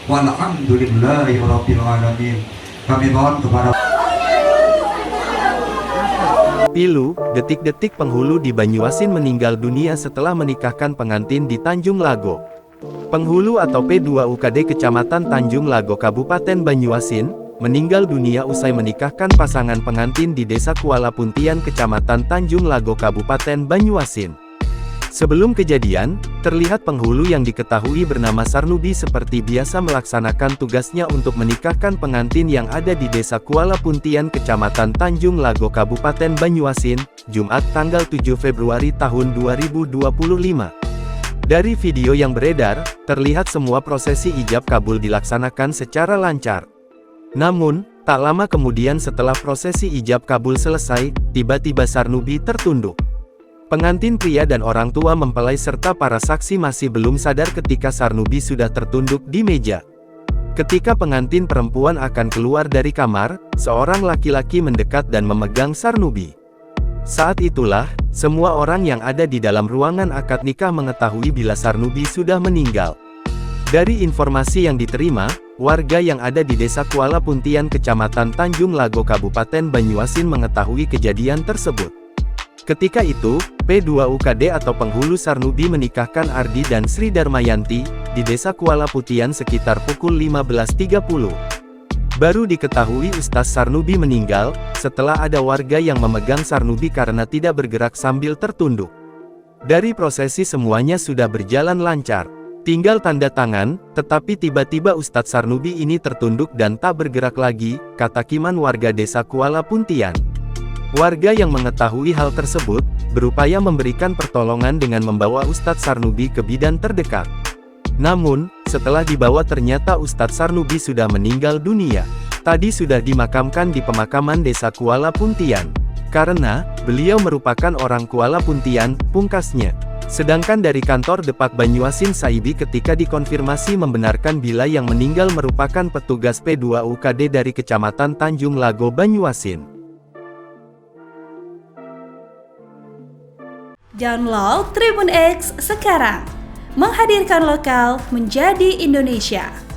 Walhamdulillahirabbil alamin. Kami mohon kepada Pilu, detik-detik penghulu di Banyuasin meninggal dunia setelah menikahkan pengantin di Tanjung Lago. Penghulu atau P2UKD Kecamatan Tanjung Lago Kabupaten Banyuasin, meninggal dunia usai menikahkan pasangan pengantin di Desa Kuala Puntian Kecamatan Tanjung Lago Kabupaten Banyuasin. Sebelum kejadian, terlihat penghulu yang diketahui bernama Sarnubi seperti biasa melaksanakan tugasnya untuk menikahkan pengantin yang ada di Desa Kuala Puntian Kecamatan Tanjung Lago Kabupaten Banyuasin, Jumat tanggal 7 Februari tahun 2025. Dari video yang beredar, terlihat semua prosesi ijab kabul dilaksanakan secara lancar. Namun, tak lama kemudian setelah prosesi ijab kabul selesai, tiba-tiba Sarnubi tertunduk. Pengantin pria dan orang tua mempelai serta para saksi masih belum sadar ketika Sarnubi sudah tertunduk di meja. Ketika pengantin perempuan akan keluar dari kamar, seorang laki-laki mendekat dan memegang Sarnubi. Saat itulah, semua orang yang ada di dalam ruangan akad nikah mengetahui bila Sarnubi sudah meninggal. Dari informasi yang diterima, warga yang ada di Desa Kuala Puntian Kecamatan Tanjung Lago Kabupaten Banyuasin mengetahui kejadian tersebut. Ketika itu, P2UKD atau penghulu Sarnubi menikahkan Ardi dan Sri Darmayanti, di Desa Kuala Puntian sekitar pukul 15.30. Baru diketahui Ustaz Sarnubi meninggal, setelah ada warga yang memegang Sarnubi karena tidak bergerak sambil tertunduk. Dari prosesi semuanya sudah berjalan lancar. Tinggal tanda tangan, tetapi tiba-tiba Ustadz Sarnubi ini tertunduk dan tak bergerak lagi, kata Kiman warga Desa Kuala Puntian. Warga yang mengetahui hal tersebut, berupaya memberikan pertolongan dengan membawa Ustadz Sarnubi ke bidan terdekat. Namun, setelah dibawa ternyata Ustadz Sarnubi sudah meninggal dunia. Tadi sudah dimakamkan di pemakaman Desa Kuala Puntian. Karena, beliau merupakan orang Kuala Puntian, pungkasnya. Sedangkan dari kantor Depak Banyuasin Saibi ketika dikonfirmasi membenarkan bila yang meninggal merupakan petugas P2UKD dari Kecamatan Tanjung Lago Banyuasin. Download Tribun X sekarang, menghadirkan lokal menjadi Indonesia.